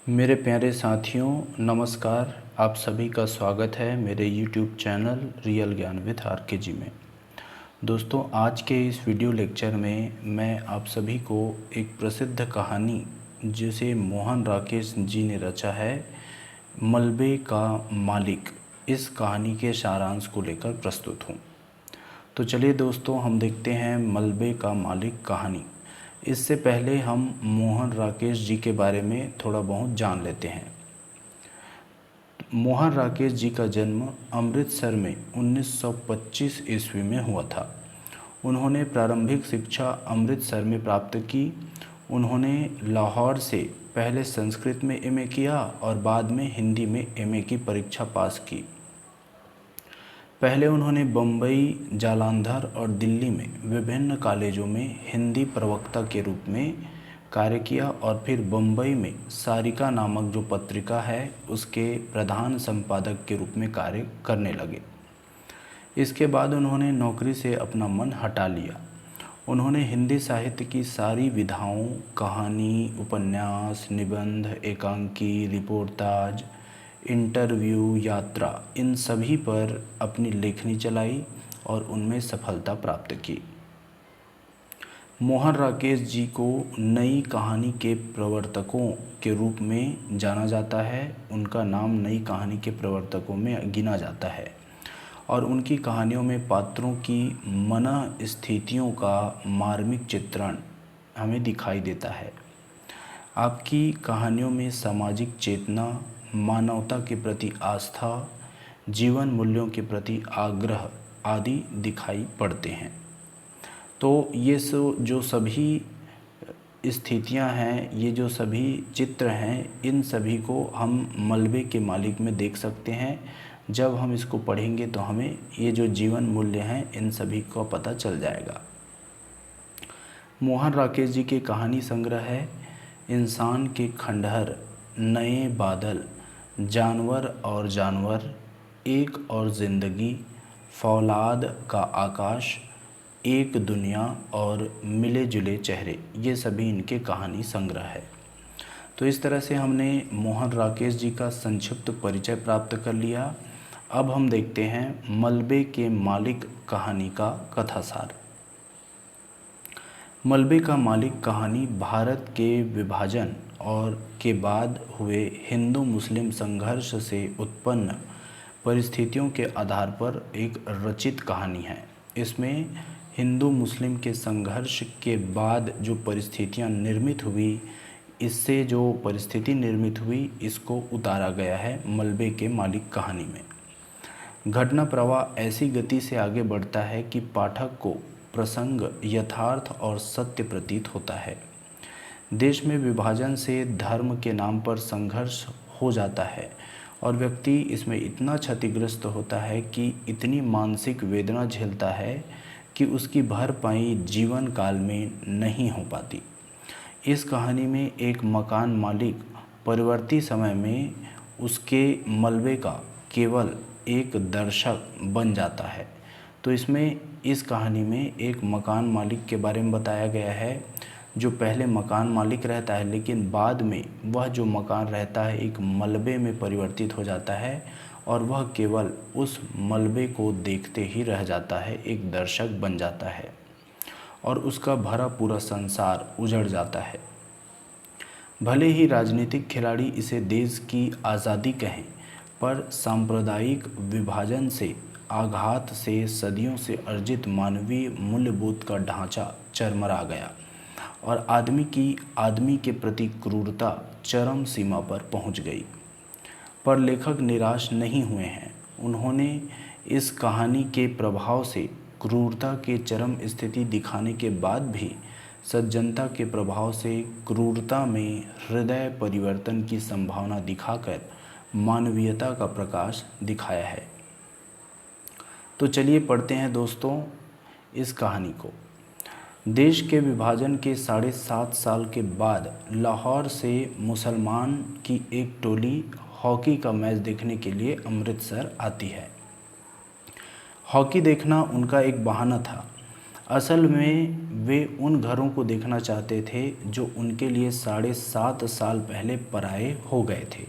मेरे प्यारे साथियों नमस्कार। आप सभी का स्वागत है मेरे YouTube चैनल रियल ज्ञान विद आर के जी में। दोस्तों, आज के इस वीडियो लेक्चर में मैं आप सभी को एक प्रसिद्ध कहानी जिसे मोहन राकेश जी ने रचा है, मलबे का मालिक, इस कहानी के सारांश को लेकर प्रस्तुत हूँ। तो चलिए दोस्तों, हम देखते हैं मलबे का मालिक कहानी। इससे पहले हम मोहन राकेश जी के बारे में थोड़ा बहुत जान लेते हैं। मोहन राकेश जी का जन्म अमृतसर में 1925 ईस्वी में हुआ था। उन्होंने प्रारंभिक शिक्षा अमृतसर में प्राप्त की। उन्होंने लाहौर से पहले संस्कृत में एमए किया और बाद में हिंदी में एमए की परीक्षा पास की। पहले उन्होंने बम्बई, जालंधर और दिल्ली में विभिन्न कॉलेजों में हिंदी प्रवक्ता के रूप में कार्य किया और फिर बम्बई में सारिका नामक जो पत्रिका है उसके प्रधान संपादक के रूप में कार्य करने लगे। इसके बाद उन्होंने नौकरी से अपना मन हटा लिया। उन्होंने हिंदी साहित्य की सारी विधाओं, कहानी, उपन्यास, निबंध, एकांकी, रिपोर्टाज, इंटरव्यू, यात्रा, इन सभी पर अपनी लेखनी चलाई और उनमें सफलता प्राप्त की। मोहन राकेश जी को नई कहानी के प्रवर्तकों के रूप में जाना जाता है। उनका नाम नई कहानी के प्रवर्तकों में गिना जाता है और उनकी कहानियों में पात्रों की मन स्थितियों का मार्मिक चित्रण हमें दिखाई देता है। आपकी कहानियों में सामाजिक चेतना, मानवता के प्रति आस्था, जीवन मूल्यों के प्रति आग्रह आदि दिखाई पड़ते हैं। तो ये जो सभी स्थितियां हैं, ये जो सभी चित्र हैं, इन सभी को हम मलबे के मालिक में देख सकते हैं। जब हम इसको पढ़ेंगे तो हमें ये जो जीवन मूल्य हैं इन सभी का पता चल जाएगा। मोहन राकेश जी के कहानी संग्रह है इंसान के खंडहर, नए बादल, जानवर और जानवर, एक और ज़िंदगी, फौलाद का आकाश, एक दुनिया और मिले जुले चेहरे, ये सभी इनके कहानी संग्रह है। तो इस तरह से हमने मोहन राकेश जी का संक्षिप्त परिचय प्राप्त कर लिया। अब हम देखते हैं मलबे के मालिक कहानी का कथासार। मलबे का मालिक कहानी भारत के विभाजन और के बाद हुए हिंदू मुस्लिम संघर्ष से उत्पन्न परिस्थितियों के आधार पर एक रचित कहानी है। इसमें हिंदू मुस्लिम के संघर्ष के बाद जो परिस्थितियां निर्मित हुई, इससे जो परिस्थिति निर्मित हुई, इसको उतारा गया है मलबे के मालिक कहानी में। घटना प्रवाह ऐसी गति से आगे बढ़ता है कि पाठक को प्रसंग यथार्थ और सत्य प्रतीत होता है। देश में विभाजन से धर्म के नाम पर संघर्ष हो जाता है और व्यक्ति इसमें इतना क्षतिग्रस्त होता है कि इतनी मानसिक वेदना झेलता है कि उसकी भरपाई जीवन काल में नहीं हो पाती। इस कहानी में एक मकान मालिक परिवर्ती समय में उसके मलबे का केवल एक दर्शक बन जाता है। तो इसमें इस कहानी में एक मकान मालिक के बारे में बताया गया है, जो पहले मकान मालिक रहता है लेकिन बाद में वह जो मकान रहता है एक मलबे में परिवर्तित हो जाता है और वह केवल उस मलबे को देखते ही रह जाता है, एक दर्शक बन जाता है और उसका भरा पूरा संसार उजड़ जाता है। भले ही राजनीतिक खिलाड़ी इसे देश की आज़ादी कहें, पर सांप्रदायिक विभाजन से आघात से सदियों से अर्जित मानवीय मूल्यबोध का ढांचा चरमरा गया और आदमी के प्रति क्रूरता चरम सीमा पर पहुंच गई। पर लेखक निराश नहीं हुए हैं। उन्होंने इस कहानी के प्रभाव से क्रूरता के चरम स्थिति दिखाने के बाद भी सज्जनता के प्रभाव से क्रूरता में हृदय परिवर्तन की संभावना दिखाकर मानवीयता का प्रकाश दिखाया है। तो चलिए पढ़ते हैं दोस्तों इस कहानी को। देश के विभाजन के 7.5 साल के बाद लाहौर से मुसलमान की एक टोली हॉकी का मैच देखने के लिए अमृतसर आती है। हॉकी देखना उनका एक बहाना था। असल में वे उन घरों को देखना चाहते थे जो उनके लिए 7.5 साल पहले पराये हो गए थे।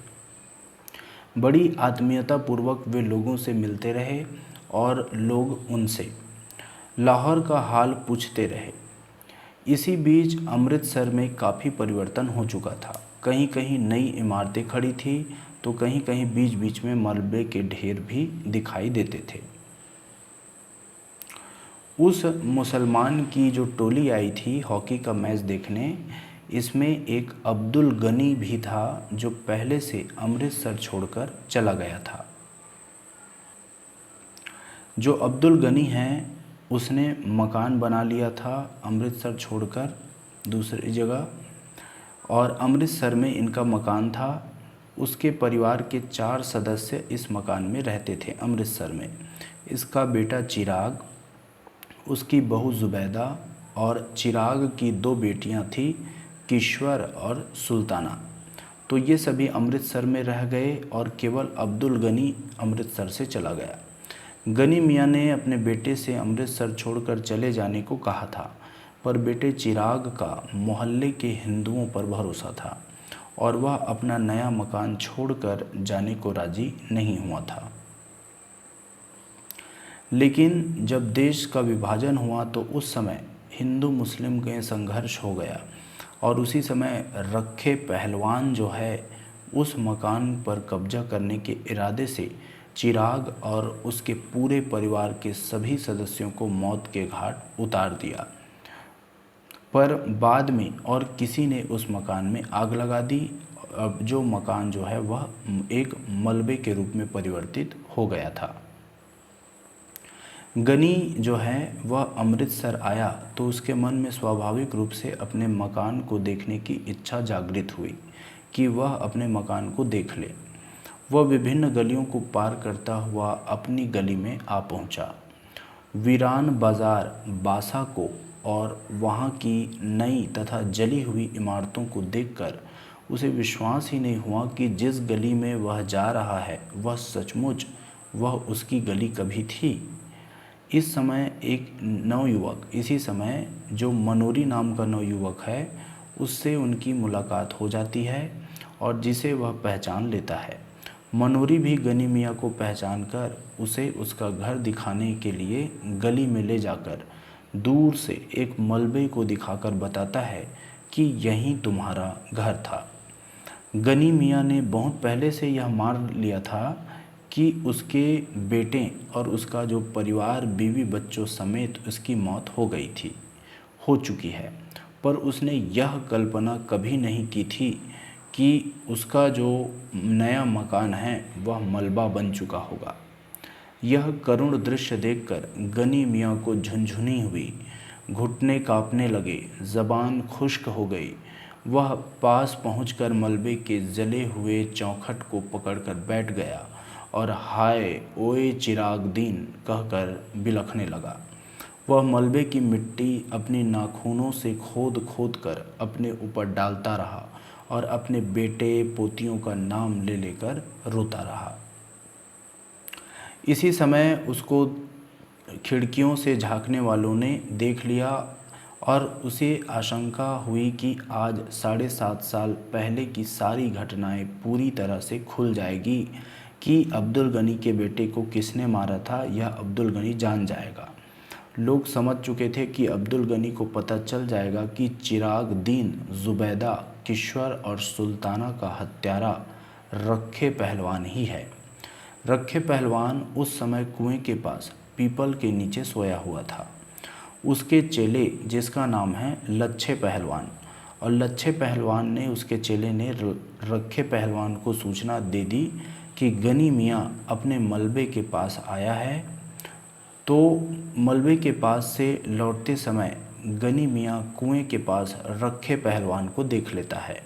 बड़ी आत्मीयता पूर्वक वे लोगों से मिलते रहे और लोग उनसे लाहौर का हाल पूछते रहे। इसी बीच अमृतसर में काफ़ी परिवर्तन हो चुका था। कहीं कहीं नई इमारतें खड़ी थीं तो कहीं कहीं बीच बीच में मलबे के ढेर भी दिखाई देते थे। उस मुसलमान की जो टोली आई थी हॉकी का मैच देखने, इसमें एक अब्दुल गनी भी था जो पहले से अमृतसर छोड़कर चला गया था। जो अब्दुल गनी हैं उसने मकान बना लिया था अमृतसर छोड़कर दूसरी जगह, और अमृतसर में इनका मकान था। उसके परिवार के 4 सदस्य इस मकान में रहते थे अमृतसर में। इसका बेटा चिराग, उसकी बहू ज़ुबैदा और चिराग की 2 बेटियां थीं, किश्वर और सुल्ताना। तो ये सभी अमृतसर में रह गए और केवल अब्दुल गनी अमृतसर से चला गया। गनी मियाँ ने अपने बेटे से अमृतसर छोड़कर चले जाने को कहा था, पर बेटे चिराग का मोहल्ले के हिंदुओं पर भरोसा था और वह अपना नया मकान छोड़कर जाने को राज़ी नहीं हुआ था। लेकिन जब देश का विभाजन हुआ तो उस समय हिंदू मुस्लिम के संघर्ष हो गया और उसी समय रखे पहलवान जो है उस मकान पर कब्जा करने के इरादे से चिराग और उसके पूरे परिवार के सभी सदस्यों को मौत के घाट उतार दिया। पर बाद में और किसी ने उस मकान में आग लगा दी। अब जो मकान जो है वह एक मलबे के रूप में परिवर्तित हो गया था। गनी जो है वह अमृतसर आया तो उसके मन में स्वाभाविक रूप से अपने मकान को देखने की इच्छा जागृत हुई कि वह अपने मकान को देख ले। वह विभिन्न गलियों को पार करता हुआ अपनी गली में आ पहुंचा। वीरान बाज़ार बासा को और वहां की नई तथा जली हुई इमारतों को देखकर उसे विश्वास ही नहीं हुआ कि जिस गली में वह जा रहा है वह सचमुच वह उसकी गली कभी थी। इस समय एक नवयुवक, इसी समय जो मनोरी नाम का नवयुवक है, उससे उनकी मुलाकात हो जाती है और जिसे वह पहचान लेता है। मनोरी भी गनी मियाँ को पहचानकर उसे उसका घर दिखाने के लिए गली में ले जाकर दूर से एक मलबे को दिखाकर बताता है कि यहीं तुम्हारा घर था। गनी मियाँ ने बहुत पहले से यह मान लिया था कि उसके बेटे और उसका जो परिवार बीवी बच्चों समेत उसकी मौत हो चुकी है, पर उसने यह कल्पना कभी नहीं की थी कि उसका जो नया मकान है वह मलबा बन चुका होगा। यह करुण दृश्य देखकर गनी मियाँ को झुनझुनी हुई, घुटने कांपने लगे, ज़बान खुश्क हो गई। वह पास पहुंचकर मलबे के जले हुए चौखट को पकड़कर बैठ गया और हाय ओए चिराग दीन कहकर बिलखने लगा। वह मलबे की मिट्टी अपनी नाखूनों से खोद खोद कर अपने ऊपर डालता रहा और अपने बेटे पोतियों का नाम ले लेकर रोता रहा। इसी समय उसको खिड़कियों से झांकने वालों ने देख लिया और उसे आशंका हुई कि आज 7.5 साल पहले की सारी घटनाएं पूरी तरह से खुल जाएगी कि अब्दुल गनी के बेटे को किसने मारा था, यह अब्दुल गनी जान जाएगा। लोग समझ चुके थे कि अब्दुल गनी को पता चल जाएगा कि चिराग दीन, ज़ुबैदा, किश्वर और सुल्ताना का हत्यारा रखे पहलवान ही है। रखे पहलवान उस समय कुएं के पास पीपल के नीचे सोया हुआ था। उसके चेले जिसका नाम है लच्छे पहलवान, और लच्छे पहलवान ने उसके चेले ने रखे पहलवान को सूचना दे दी कि गनी मियाँ अपने मलबे के पास आया है। तो मलबे के पास से लौटते समय गनी मियाँ कुएं के पास रखे पहलवान को देख लेता है।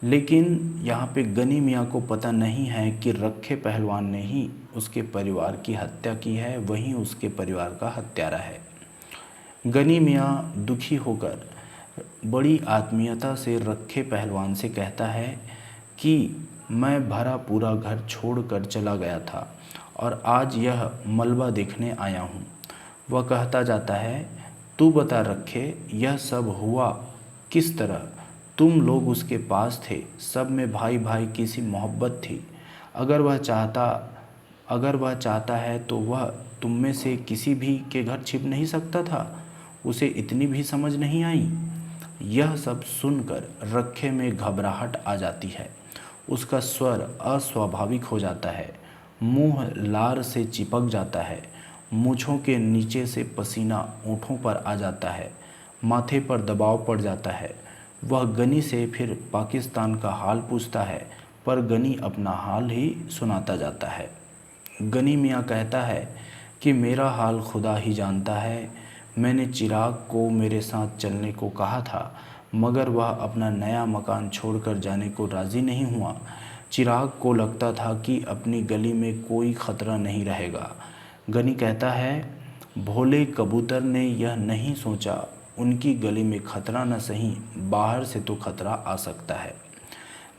लेकिन यहाँ पे गनी मियाँ को पता नहीं है कि रखे पहलवान ने ही उसके परिवार की हत्या की है, वही उसके परिवार का हत्यारा है। गनी मियाँ दुखी होकर बड़ी आत्मीयता से रखे पहलवान से कहता है कि मैं भरा पूरा घर छोड़कर चला गया था और आज यह मलबा देखने आया हूँ। वह कहता जाता है, तू बता रखे यह सब हुआ किस तरह? तुम लोग उसके पास थे, सब में भाई भाई की सी मोहब्बत थी। अगर वह चाहता है तो वह तुम में से किसी भी के घर छिप नहीं सकता था? उसे इतनी भी समझ नहीं आई? यह सब सुनकर रखे में घबराहट आ जाती है। उसका स्वर अस्वाभाविक हो जाता है, मुंह लार से चिपक जाता है, मूँछों के नीचे से पसीना ओंठों पर आ जाता है, माथे पर दबाव पड़ जाता है। वह गनी से फिर पाकिस्तान का हाल पूछता है, पर गनी अपना हाल ही सुनाता जाता है। गनी मियाँ कहता है कि मेरा हाल खुदा ही जानता है। मैंने चिराग को मेरे साथ चलने को कहा था, मगर वह अपना नया मकान छोड़कर जाने को राज़ी नहीं हुआ। चिराग को लगता था कि अपनी गली में कोई ख़तरा नहीं रहेगा। गनी कहता है, भोले कबूतर ने यह नहीं सोचा उनकी गली में खतरा न सही, बाहर से तो खतरा आ सकता है।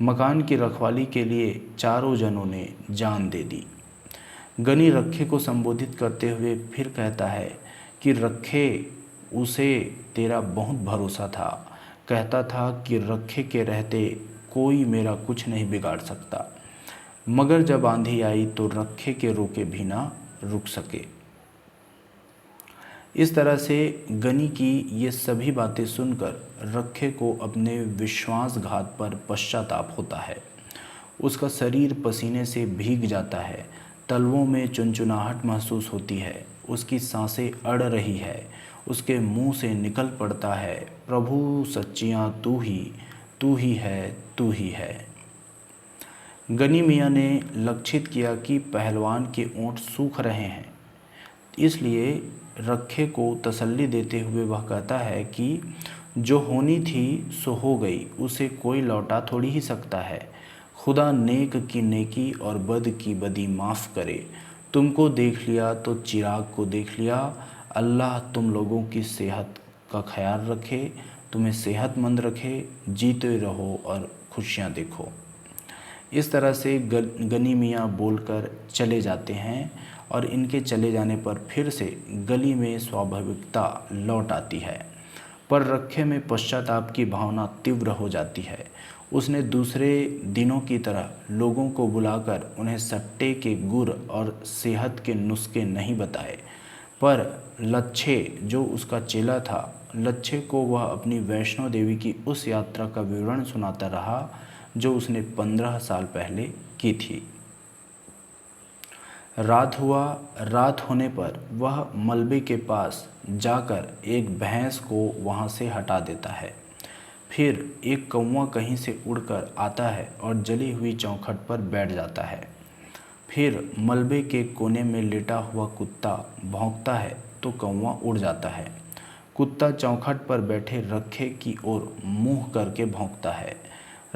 मकान की रखवाली के लिए चारों जनों ने जान दे दी। गनी रखे को संबोधित करते हुए फिर कहता है कि रखे, उसे तेरा बहुत भरोसा था। कहता था कि रखे के रहते कोई मेरा कुछ नहीं बिगाड़ सकता, मगर जब आंधी आई तो रखे के रोके भी ना रुक सके। इस तरह से गनी की ये सभी बातें सुनकर रखे को अपने विश्वासघात पर पश्चाताप होता है। उसका शरीर पसीने से भीग जाता है, तलवों में चुनचुनाहट महसूस होती है, उसकी सांसें अड़ रही है, उसके मुंह से निकल पड़ता है, प्रभु सच्चियाँ तू ही है, तू ही है। गनी मियाँ ने लक्षित किया कि पहलवान के ओंठ सूख रहे हैं, इसलिए रखे को तसल्ली देते हुए वह कहता है कि जो होनी थी सो हो गई, उसे कोई लौटा थोड़ी ही सकता है। खुदा नेक की नेकी और बद की बदी माफ़ करे। तुमको देख लिया तो चिराग को देख लिया। अल्लाह तुम लोगों की सेहत का ख्याल रखे, तुम्हें सेहतमंद रखे, जीते रहो और खुशियाँ देखो। इस तरह से गनी मियाँ बोलकर चले जाते हैं और इनके चले जाने पर फिर से गली में स्वाभाविकता लौट आती है। पर रखे में पश्चाताप की भावना तीव्र हो जाती है। उसने दूसरे दिनों की तरह लोगों को बुलाकर उन्हें सट्टे के गुर और सेहत के नुस्खे नहीं बताए, पर लच्छे जो उसका चेला था, लच्छे को वह अपनी वैष्णो देवी की उस यात्रा का विवरण सुनाता रहा जो उसने 15 साल पहले की थी। रात होने पर वह मलबे के पास जाकर एक भैंस को वहाँ से हटा देता है। फिर एक कौवा कहीं से उड़कर आता है और जली हुई चौखट पर बैठ जाता है। फिर मलबे के कोने में लेटा हुआ कुत्ता भौंकता है तो कौवा उड़ जाता है। कुत्ता चौखट पर बैठे रखे की ओर मुँह करके भौंकता है।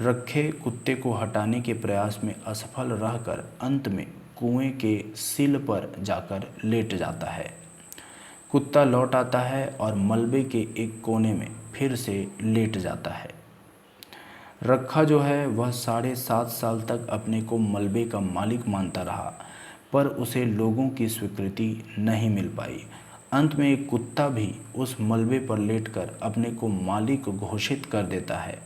रखे कुत्ते को हटाने के प्रयास में असफल रहकर अंत में कुएं के सिल पर जाकर लेट जाता है। कुत्ता लौट आता है और मलबे के एक कोने में फिर से लेट जाता है। रखा जो है वह 7.5 साल तक अपने को मलबे का मालिक मानता रहा, पर उसे लोगों की स्वीकृति नहीं मिल पाई। अंत में एक कुत्ता भी उस मलबे पर लेटकर अपने को मालिक घोषित कर देता है।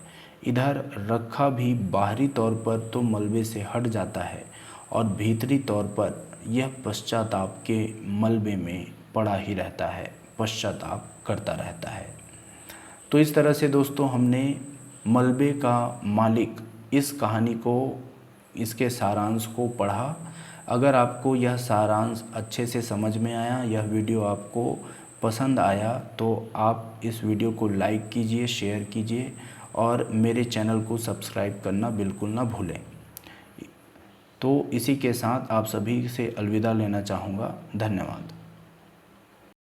इधर रखा भी बाहरी तौर पर तो मलबे से हट जाता है और भीतरी तौर पर यह पश्चाताप के मलबे में पड़ा ही रहता है, पश्चाताप करता रहता है। तो इस तरह से दोस्तों हमने मलबे का मालिक इस कहानी को, इसके सारांश को पढ़ा। अगर आपको यह सारांश अच्छे से समझ में आया, यह वीडियो आपको पसंद आया, तो आप इस वीडियो को लाइक कीजिए, शेयर कीजिए और मेरे चैनल को सब्सक्राइब करना बिल्कुल ना भूलें। तो इसी के साथ आप सभी से अलविदा लेना चाहूँगा। धन्यवाद।